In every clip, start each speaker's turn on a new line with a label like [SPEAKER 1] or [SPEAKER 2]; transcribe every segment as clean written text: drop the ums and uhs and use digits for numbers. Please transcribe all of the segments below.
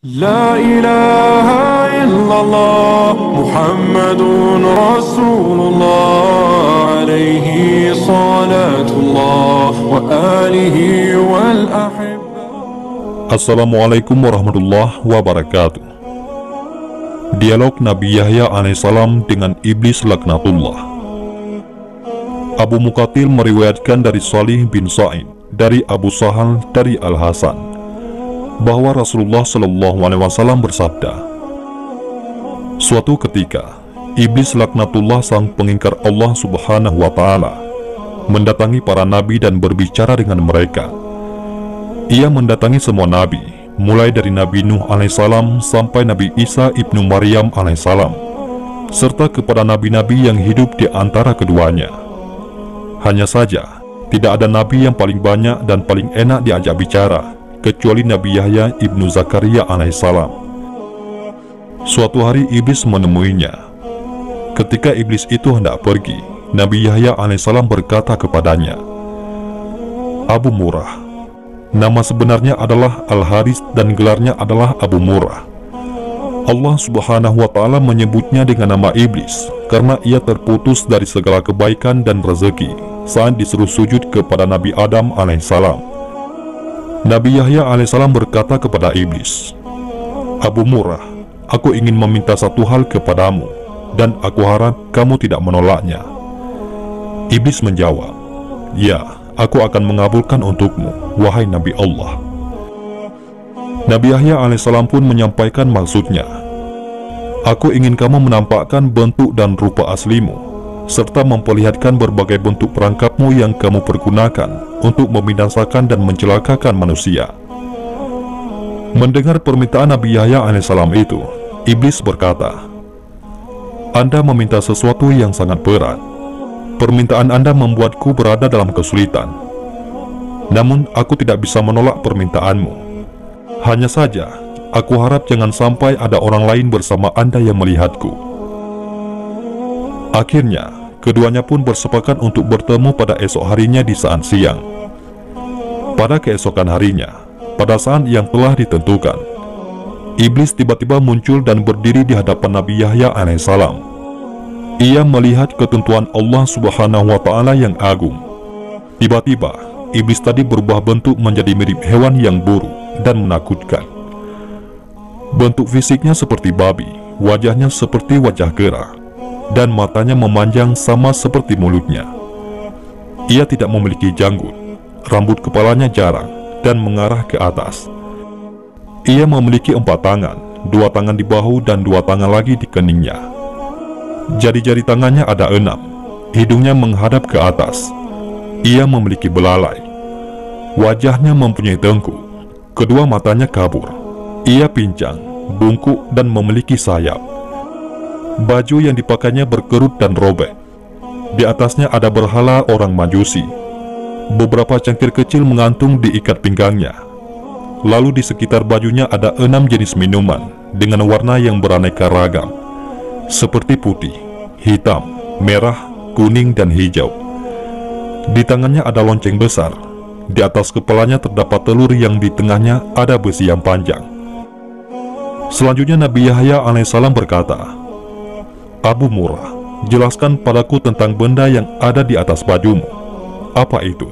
[SPEAKER 1] لا إله إلا الله محمد رسول الله عليه صلاة الله وآله والأحبة.
[SPEAKER 2] Assalamualaikum warahmatullahi wabarakatuh. Dialog Nabi Yahya alaihissalam dengan Iblis laknatullah. Abu Muqatil meriwayatkan dari Salih bin Sa'id dari Abu Sahal dari Al-Hasan bahwa Rasulullah SAW bersabda, suatu ketika Iblis laknatullah sang pengingkar Allah Subhanahu wa Ta'ala mendatangi para nabi dan berbicara dengan mereka. Ia mendatangi semua nabi, mulai dari Nabi Nuh alaihissalam sampai Nabi Isa ibnu Maryam alaihissalam, serta kepada nabi-nabi yang hidup di antara keduanya. Hanya saja, tidak ada nabi yang paling banyak dan paling enak diajak bicara kecuali Nabi Yahya ibnu Zakaria alaihissalam. Suatu hari Iblis menemuinya. Ketika Iblis itu hendak pergi, Nabi Yahya alaihissalam berkata kepadanya, Abu Murrah. Nama sebenarnya adalah Al-Haris dan gelarnya adalah Abu Murrah. Allah Subhanahu wa Ta'ala menyebutnya dengan nama Iblis karena ia terputus dari segala kebaikan dan rezeki saat disuruh sujud kepada Nabi Adam alaihissalam. Nabi Yahya alaihissalam berkata kepada Iblis, Abu Murrah, aku ingin meminta satu hal kepadamu, dan aku harap kamu tidak menolaknya. Iblis menjawab, ya, aku akan mengabulkan untukmu, wahai Nabi Allah. Nabi Yahya alaihissalam pun menyampaikan maksudnya, aku ingin kamu menampakkan bentuk dan rupa aslimu, serta memperlihatkan berbagai bentuk perangkapmu yang kamu pergunakan untuk membinasakan dan mencelakakan manusia. Mendengar permintaan Nabi Yahya alaihissalam itu, Iblis berkata, Anda meminta sesuatu yang sangat berat. Permintaan Anda membuatku berada dalam kesulitan. Namun aku tidak bisa menolak permintaanmu. Hanya saja, aku harap jangan sampai ada orang lain bersama Anda yang melihatku. Akhirnya, keduanya pun bersepakat untuk bertemu pada esok harinya di saat siang. Pada keesokan harinya, pada saat yang telah ditentukan, Iblis tiba-tiba muncul dan berdiri di hadapan Nabi Yahya alaihissalam. Ia melihat ketentuan Allah Subhanahu wa Ta'ala yang agung. Tiba-tiba, Iblis tadi berubah bentuk menjadi mirip hewan yang buruk dan menakutkan. Bentuk fisiknya seperti babi, wajahnya seperti wajah kera, dan matanya memanjang sama seperti mulutnya. Ia tidak memiliki janggut, rambut kepalanya jarang dan mengarah ke atas. Ia memiliki 4 tangan, 2 tangan di bahu dan 2 tangan lagi di keningnya. Jari-jari tangannya ada 6, hidungnya menghadap ke atas. Ia memiliki belalai. Wajahnya mempunyai tengkuk, kedua matanya kabur. Ia pincang, bungkuk dan memiliki sayap. Baju yang dipakainya berkerut dan robek. Di atasnya ada berhala orang Majusi. Beberapa cangkir kecil mengantung di ikat pinggangnya. Lalu di sekitar bajunya ada 6 jenis minuman dengan warna yang beraneka ragam, seperti putih, hitam, merah, kuning, dan hijau. Di tangannya ada lonceng besar. Di atas kepalanya terdapat telur yang di tengahnya ada besi yang panjang. Selanjutnya Nabi Yahya alaihissalam berkata, Abu Murrah, jelaskan padaku tentang benda yang ada di atas bajumu. Apa itu?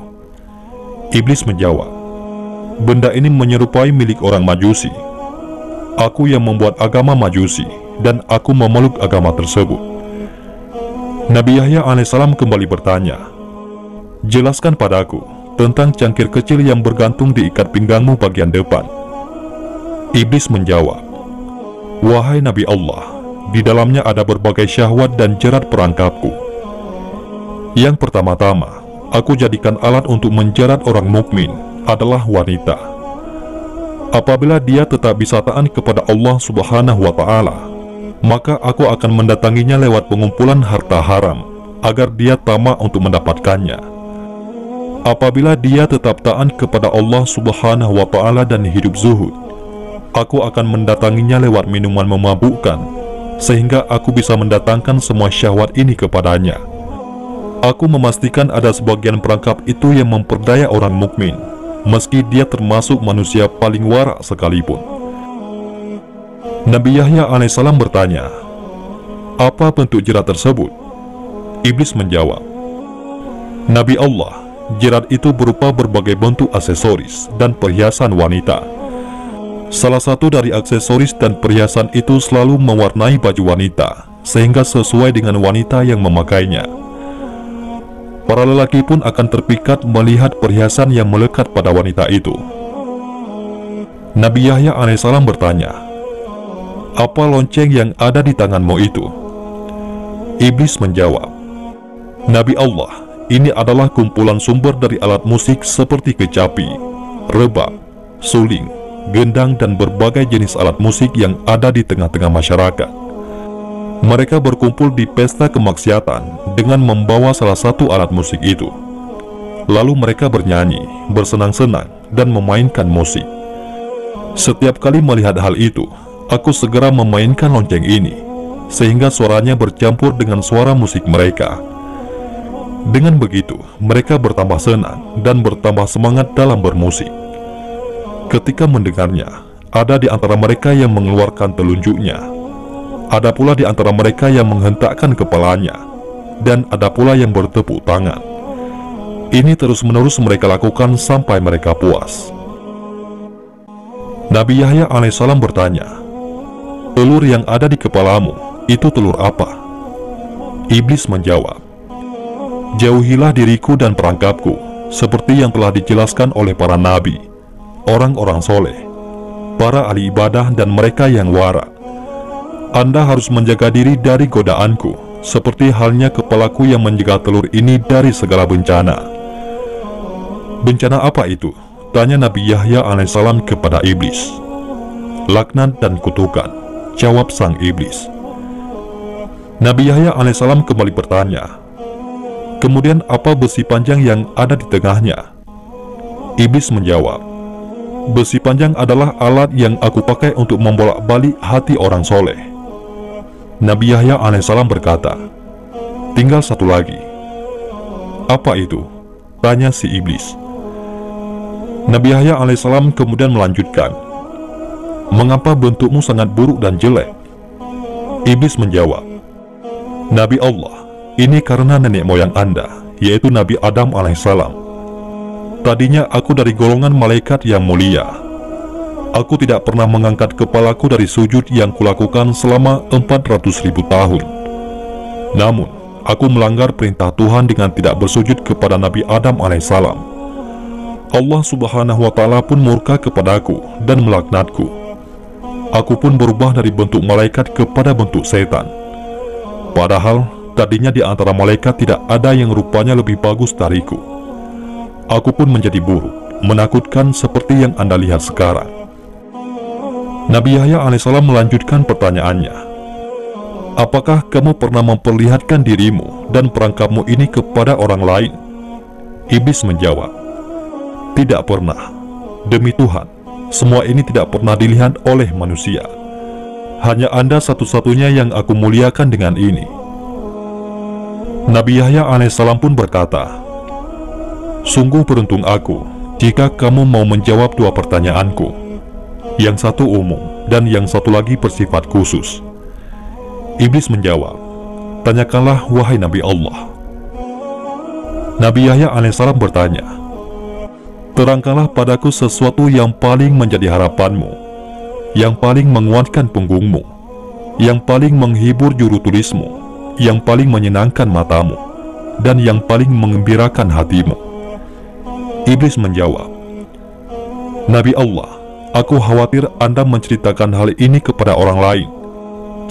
[SPEAKER 2] Iblis menjawab, benda ini menyerupai milik orang Majusi. Aku yang membuat agama Majusi, dan aku memeluk agama tersebut. Nabi Yahya alaihissalam kembali bertanya, jelaskan padaku tentang cangkir kecil yang bergantung di ikat pinggangmu bagian depan. Iblis menjawab, wahai Nabi Allah, di dalamnya ada berbagai syahwat dan jerat perangkapku. Yang pertama-tama, aku jadikan alat untuk menjerat orang mukmin adalah wanita. Apabila dia tetap bisa taat kepada Allah Subhanahu wa Ta'ala, maka aku akan mendatanginya lewat pengumpulan harta haram, agar dia tamak untuk mendapatkannya. Apabila dia tetap taat kepada Allah Subhanahu wa Ta'ala dan hidup zuhud, aku akan mendatanginya lewat minuman memabukkan, sehingga aku bisa mendatangkan semua syahwat ini kepadanya. Aku memastikan ada sebagian perangkap itu yang memperdaya orang mukmin, meski dia termasuk manusia paling warak sekalipun. Nabi Yahya alaihissalam bertanya, "Apa bentuk jerat tersebut?" Iblis menjawab, "Nabi Allah, jerat itu berupa berbagai bentuk aksesoris dan perhiasan wanita. Salah satu dari aksesoris dan perhiasan itu selalu mewarnai baju wanita, sehingga sesuai dengan wanita yang memakainya. Para lelaki pun akan terpikat melihat perhiasan yang melekat pada wanita itu." Nabi Yahya alaihissalam bertanya, "Apa lonceng yang ada di tanganmu itu?" Iblis menjawab, "Nabi Allah, ini adalah kumpulan sumber dari alat musik seperti kecapi, rebab, suling, gendang, dan berbagai jenis alat musik yang ada di tengah-tengah masyarakat. Mereka berkumpul di pesta kemaksiatan dengan membawa salah satu alat musik itu. Lalu mereka bernyanyi, bersenang-senang, dan memainkan musik. Setiap kali melihat hal itu, aku segera memainkan lonceng ini, sehingga suaranya bercampur dengan suara musik mereka. Dengan begitu, mereka bertambah senang dan bertambah semangat dalam bermusik. Ketika mendengarnya, ada di antara mereka yang mengeluarkan telunjuknya, ada pula di antara mereka yang menghentakkan kepalanya, dan ada pula yang bertepuk tangan. Ini terus-menerus mereka lakukan sampai mereka puas." Nabi Yahya alaihissalam bertanya, "Telur yang ada di kepalamu, itu telur apa?" Iblis menjawab, "Jauhilah diriku dan perangkapku, seperti yang telah dijelaskan oleh para nabi, orang-orang soleh, para ahli ibadah, dan mereka yang wara. Anda harus menjaga diri dari godaanku, seperti halnya kepalaku yang menjaga telur ini dari segala bencana." "Bencana apa itu?" tanya Nabi Yahya alaihissalam kepada iblis. "Laknat dan kutukan," jawab sang iblis. Nabi Yahya alaihissalam kembali bertanya, "Kemudian apa besi panjang yang ada di tengahnya?" Iblis menjawab, "Besi panjang adalah alat yang aku pakai untuk membolak-balik hati orang soleh." Nabi Yahya alaihissalam berkata, "Tinggal satu lagi." "Apa itu?" tanya si iblis. Nabi Yahya alaihissalam kemudian melanjutkan, "Mengapa bentukmu sangat buruk dan jelek?" Iblis menjawab, "Nabi Allah, ini karena nenek moyang Anda, yaitu Nabi Adam alaihissalam. Tadinya aku dari golongan malaikat yang mulia. Aku tidak pernah mengangkat kepalaku dari sujud yang kulakukan selama 400.000 tahun. Namun, aku melanggar perintah Tuhan dengan tidak bersujud kepada Nabi Adam alaihissalam. Allah subhanahu wa ta'ala pun murka kepadaku dan melaknatku. Aku pun berubah dari bentuk malaikat kepada bentuk setan. Padahal tadinya di antara malaikat tidak ada yang rupanya lebih bagus dariku. Aku pun menjadi buruk, menakutkan seperti yang Anda lihat sekarang." Nabi Yahya alaihissalam melanjutkan pertanyaannya, "Apakah kamu pernah memperlihatkan dirimu dan perangkapmu ini kepada orang lain?" Iblis menjawab, "Tidak pernah. Demi Tuhan, semua ini tidak pernah dilihat oleh manusia. Hanya Anda satu-satunya yang aku muliakan dengan ini." Nabi Yahya alaihissalam pun berkata, "Sungguh beruntung aku jika kamu mau menjawab dua pertanyaanku. Yang satu umum dan yang satu lagi bersifat khusus." Iblis menjawab, "Tanyakanlah wahai Nabi Allah." Nabi Yahya alaihissalam bertanya, "Terangkanlah padaku sesuatu yang paling menjadi harapanmu, yang paling menguatkan punggungmu, yang paling menghibur juru tulismu, yang paling menyenangkan matamu, dan yang paling mengembirakan hatimu." Iblis menjawab, "Nabi Allah, aku khawatir Anda menceritakan hal ini kepada orang lain,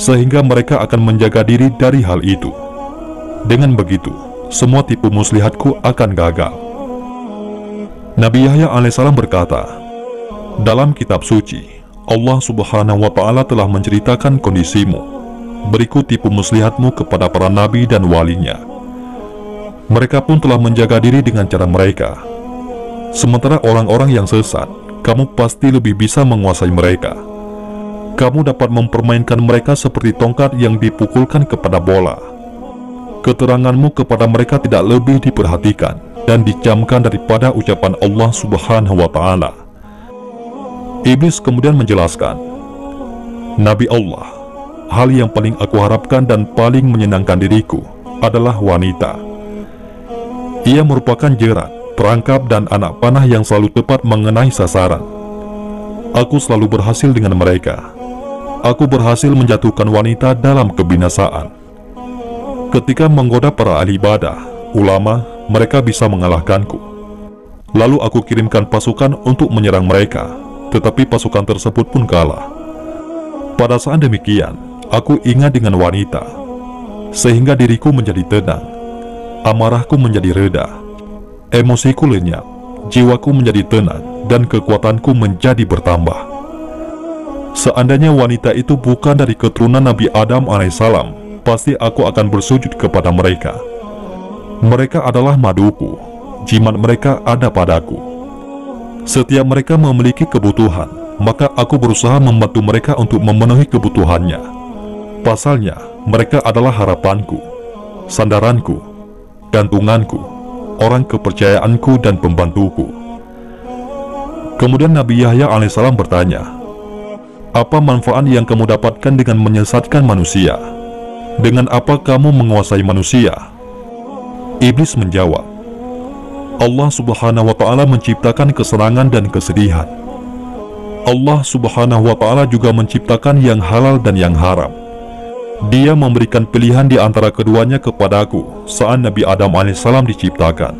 [SPEAKER 2] sehingga mereka akan menjaga diri dari hal itu. Dengan begitu, semua tipu muslihatku akan gagal." Nabi Yahya alaihissalam berkata, "Dalam kitab suci, Allah subhanahu wa ta'ala telah menceritakan kondisimu, berikut tipu muslihatmu kepada para nabi dan walinya. Mereka pun telah menjaga diri dengan cara mereka. Sementara orang-orang yang sesat, kamu pasti lebih bisa menguasai mereka. Kamu dapat mempermainkan mereka seperti tongkat yang dipukulkan kepada bola. Keteranganmu kepada mereka tidak lebih diperhatikan dan dicamkan daripada ucapan Allah subhanahu wa ta'ala." Iblis kemudian menjelaskan, Nabi Allah, hal yang paling aku harapkan dan paling menyenangkan diriku adalah wanita. Ia merupakan jerat, perangkap, dan anak panah yang selalu tepat mengenai sasaran. Aku selalu berhasil dengan mereka. Aku berhasil menjatuhkan wanita dalam kebinasaan. Ketika menggoda para ahli ibadah, ulama, mereka bisa mengalahkanku. Lalu aku kirimkan pasukan untuk menyerang mereka, tetapi pasukan tersebut pun kalah. Pada saat demikian, aku ingat dengan wanita, sehingga diriku menjadi tenang, amarahku menjadi reda, emosiku lenyap, jiwaku menjadi tenang, dan kekuatanku menjadi bertambah. Seandainya wanita itu bukan dari keturunan Nabi Adam alaihissalam, pasti aku akan bersujud kepada mereka. Mereka adalah maduku, jimat mereka ada padaku. Setiap mereka memiliki kebutuhan, maka aku berusaha membantu mereka untuk memenuhi kebutuhannya. Pasalnya, mereka adalah harapanku, sandaranku, gantunganku, orang kepercayaanku, dan pembantuku. Kemudian Nabi Yahya alaihissalam bertanya, "Apa manfaat yang kamu dapatkan dengan menyesatkan manusia? Dengan apa kamu menguasai manusia?" Iblis menjawab, "Allah subhanahu wa ta'ala menciptakan kesenangan dan kesedihan. Allah subhanahu wa ta'ala juga menciptakan yang halal dan yang haram. Dia memberikan pilihan di antara keduanya kepadaku saat Nabi Adam alaihissalam diciptakan.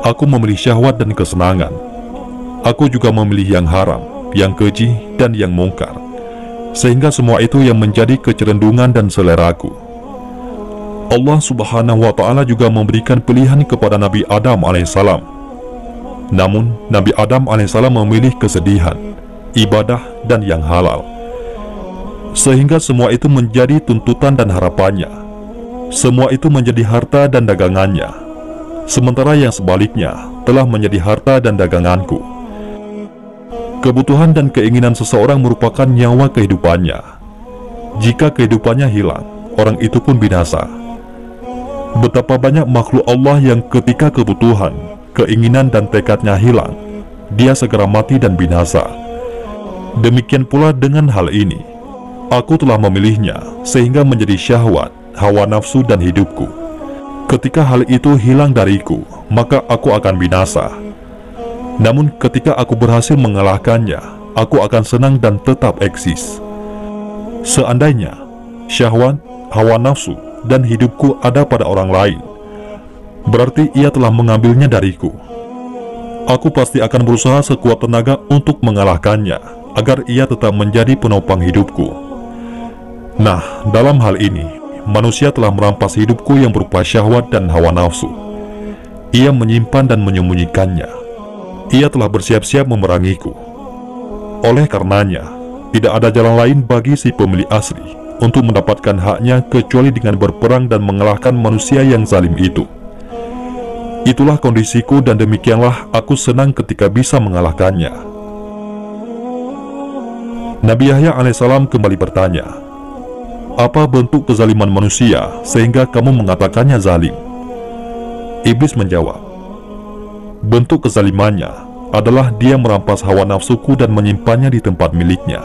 [SPEAKER 2] Aku memilih syahwat dan kesenangan. Aku juga memilih yang haram, yang keji, dan yang mungkar, sehingga semua itu yang menjadi kecerendungan dan seleraku. Allah subhanahu wa ta'ala juga memberikan pilihan kepada Nabi Adam alaihissalam. Namun, Nabi Adam alaihissalam memilih kesedihan, ibadah, dan yang halal, sehingga semua itu menjadi tuntutan dan harapannya. Semua itu menjadi harta dan dagangannya, sementara yang sebaliknya telah menjadi harta dan daganganku. Kebutuhan dan keinginan seseorang merupakan nyawa kehidupannya. Jika kehidupannya hilang, orang itu pun binasa. Betapa banyak makhluk Allah yang ketika kebutuhan, keinginan, dan tekadnya hilang, dia segera mati dan binasa. Demikian pula dengan hal ini. Aku telah memilihnya sehingga menjadi syahwat, hawa nafsu, dan hidupku. Ketika hal itu hilang dariku, maka aku akan binasa. Namun ketika aku berhasil mengalahkannya, aku akan senang dan tetap eksis. Seandainya syahwat, hawa nafsu, dan hidupku ada pada orang lain, berarti ia telah mengambilnya dariku. Aku pasti akan berusaha sekuat tenaga untuk mengalahkannya, agar ia tetap menjadi penopang hidupku. Nah, dalam hal ini, manusia telah merampas hidupku yang berupa syahwat dan hawa nafsu. Ia menyimpan dan menyembunyikannya. Ia telah bersiap-siap memerangiku. Oleh karenanya, tidak ada jalan lain bagi si pemilik asli untuk mendapatkan haknya kecuali dengan berperang dan mengalahkan manusia yang zalim itu. Itulah kondisiku dan demikianlah aku senang ketika bisa mengalahkannya." Nabi Yahya alaihissalam kembali bertanya, "Apa bentuk kezaliman manusia sehingga kamu mengatakannya zalim?" Iblis menjawab, "Bentuk kezalimannya adalah dia merampas hawa nafsuku dan menyimpannya di tempat miliknya.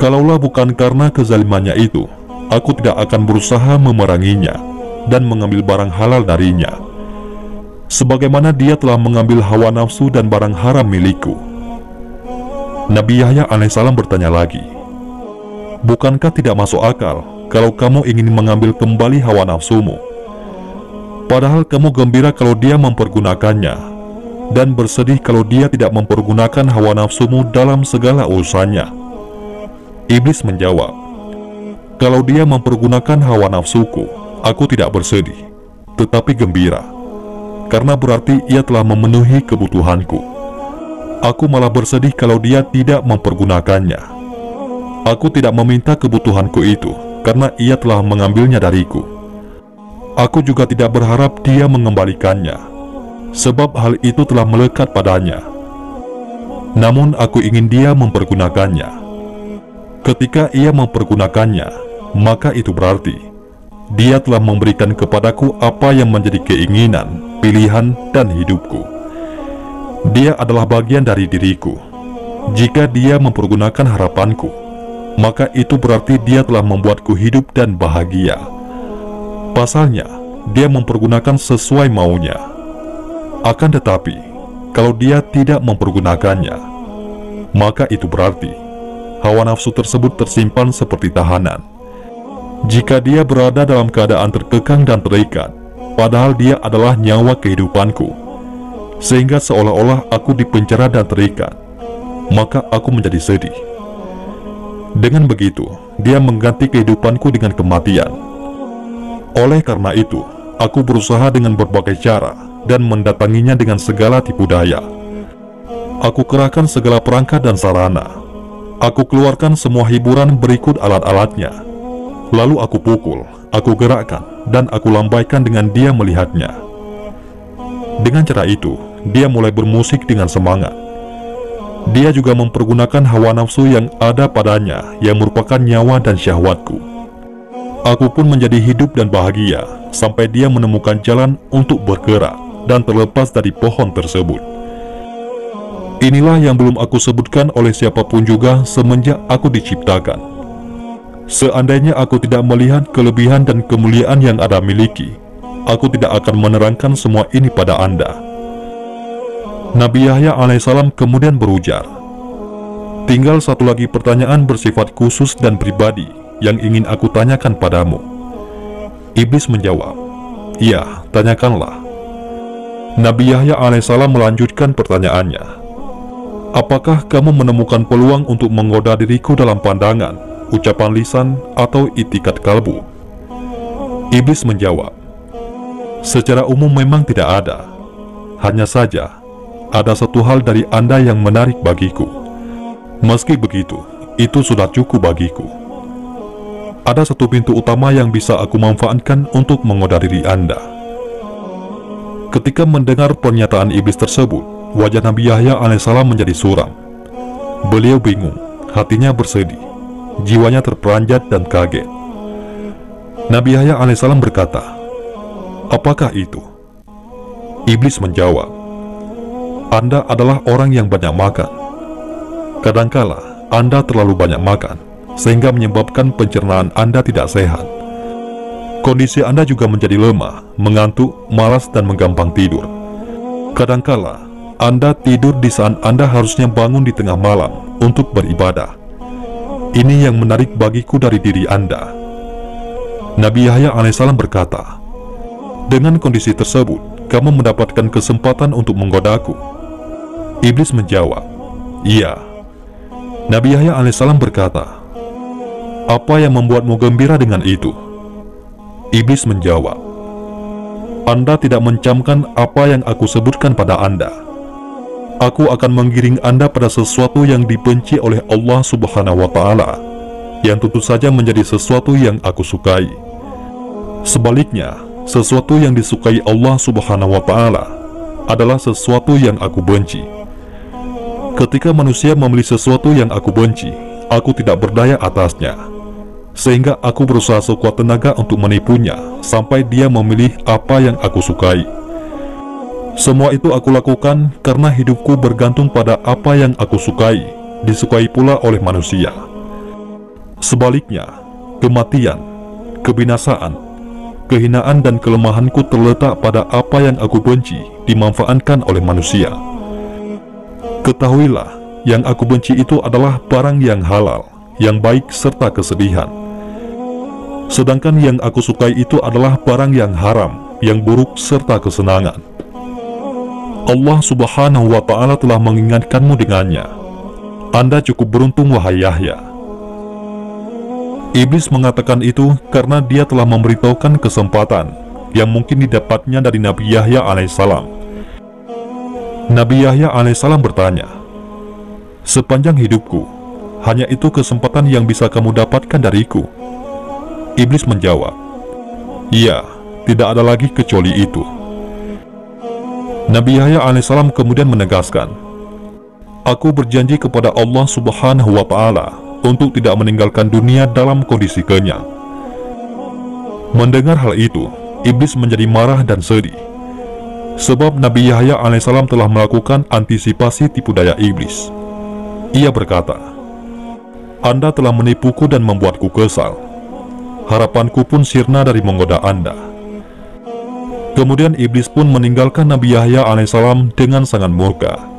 [SPEAKER 2] Kalaulah bukan karena kezalimannya itu, aku tidak akan berusaha memeranginya dan mengambil barang halal darinya, sebagaimana dia telah mengambil hawa nafsu dan barang haram milikku." Nabi Yahya alaihissalam bertanya lagi, "Bukankah tidak masuk akal kalau kamu ingin mengambil kembali hawa nafsumu? Padahal kamu gembira kalau dia mempergunakannya, dan bersedih kalau dia tidak mempergunakan hawa nafsumu dalam segala urusannya." Iblis menjawab, "Kalau dia mempergunakan hawa nafsuku, aku tidak bersedih, tetapi gembira, karena berarti ia telah memenuhi kebutuhanku. Aku malah bersedih kalau dia tidak mempergunakannya. Aku tidak meminta kebutuhanku itu, karena ia telah mengambilnya dariku. Aku juga tidak berharap dia mengembalikannya, sebab hal itu telah melekat padanya. Namun aku ingin dia mempergunakannya. Ketika ia mempergunakannya, maka itu berarti dia telah memberikan kepadaku apa yang menjadi keinginan, pilihan, dan hidupku. Dia adalah bagian dari diriku. Jika dia mempergunakan harapanku, maka itu berarti dia telah membuatku hidup dan bahagia. Pasalnya, dia mempergunakan sesuai maunya. Akan tetapi, kalau dia tidak mempergunakannya, maka itu berarti hawa nafsu tersebut tersimpan seperti tahanan. Jika dia berada dalam keadaan terkekang dan terikat, padahal dia adalah nyawa kehidupanku, sehingga seolah-olah aku dipenjara dan terikat, maka aku menjadi sedih. Dengan begitu, dia mengganti kehidupanku dengan kematian. Oleh karena itu, aku berusaha dengan berbagai cara dan mendatanginya dengan segala tipu daya. Aku kerahkan segala perangkat dan sarana. Aku keluarkan semua hiburan berikut alat-alatnya. Lalu aku pukul, aku gerakkan, dan aku lambaikan dengan dia melihatnya. Dengan cara itu, dia mulai bermusik dengan semangat. Dia juga mempergunakan hawa nafsu yang ada padanya, yang merupakan nyawa dan syahwatku. Aku pun menjadi hidup dan bahagia, sampai dia menemukan jalan untuk bergerak dan terlepas dari pohon tersebut. Inilah yang belum aku sebutkan oleh siapapun juga semenjak aku diciptakan. Seandainya aku tidak melihat kelebihan dan kemuliaan yang Anda miliki, aku tidak akan menerangkan semua ini pada Anda. Nabi Yahya alaihissalam kemudian berujar, "Tinggal satu lagi pertanyaan bersifat khusus dan pribadi yang ingin aku tanyakan padamu." Iblis menjawab, "Ya, tanyakanlah." Nabi Yahya alaihissalam melanjutkan pertanyaannya, "Apakah kamu menemukan peluang untuk menggoda diriku dalam pandangan, ucapan lisan, atau itikat kalbu?" Iblis menjawab, "Secara umum memang tidak ada. Hanya saja, ada satu hal dari Anda yang menarik bagiku. Meski begitu, itu sudah cukup bagiku. Ada satu pintu utama yang bisa aku manfaatkan untuk menggoda diri Anda." Ketika mendengar pernyataan iblis tersebut, wajah Nabi Yahya alaihissalam menjadi suram. Beliau bingung, hatinya bersedih, jiwanya terperanjat dan kaget. Nabi Yahya alaihissalam berkata, "Apakah itu?" Iblis menjawab, "Anda adalah orang yang banyak makan. Kadangkala Anda terlalu banyak makan, sehingga menyebabkan pencernaan Anda tidak sehat. Kondisi Anda juga menjadi lemah, mengantuk, malas, dan menggampang tidur. Kadangkala Anda tidur di saat Anda harusnya bangun di tengah malam untuk beribadah. Ini yang menarik bagiku dari diri Anda." Nabi Yahya alaihissalam berkata, "Dengan kondisi tersebut, kamu mendapatkan kesempatan untuk menggodaku." Iblis menjawab, "Iya." Nabi Yahya alaihissalam berkata, "Apa yang membuatmu gembira dengan itu?" Iblis menjawab, "Anda tidak mencamkan apa yang aku sebutkan pada Anda. Aku akan menggiring Anda pada sesuatu yang dibenci oleh Allah Subhanahu wa Ta'ala, yang tentu saja menjadi sesuatu yang aku sukai. Sebaliknya, sesuatu yang disukai Allah Subhanahu wa Ta'ala adalah sesuatu yang aku benci. Ketika manusia memilih sesuatu yang aku benci, aku tidak berdaya atasnya, sehingga aku berusaha sekuat tenaga untuk menipunya sampai dia memilih apa yang aku sukai. Semua itu aku lakukan karena hidupku bergantung pada apa yang aku sukai, disukai pula oleh manusia. Sebaliknya, kematian, kebinasaan, kehinaan dan kelemahanku terletak pada apa yang aku benci dimanfaatkan oleh manusia. Ketahuilah, yang aku benci itu adalah barang yang halal, yang baik serta kesedihan. Sedangkan yang aku sukai itu adalah barang yang haram, yang buruk serta kesenangan. Allah Subhanahu wa Ta'ala telah mengingatkanmu dengannya. Anda cukup beruntung, wahai Yahya." Iblis mengatakan itu karena dia telah memberitahukan kesempatan yang mungkin didapatnya dari Nabi Yahya alaihissalam. Nabi Yahya alaihissalam bertanya, "Sepanjang hidupku, hanya itu kesempatan yang bisa kamu dapatkan dariku?" Iblis menjawab, "Iya, tidak ada lagi kecuali itu." Nabi Yahya alaihissalam kemudian menegaskan, "Aku berjanji kepada Allah Subhanahu wa Ta'ala untuk tidak meninggalkan dunia dalam kondisi kenyang." Mendengar hal itu, iblis menjadi marah dan sedih, sebab Nabi Yahya alaihissalam telah melakukan antisipasi tipu daya iblis. Ia berkata, Anda telah menipuku dan membuatku kesal. Harapanku pun sirna dari menggoda Anda." Kemudian iblis pun meninggalkan Nabi Yahya alaihissalam dengan sangat murka.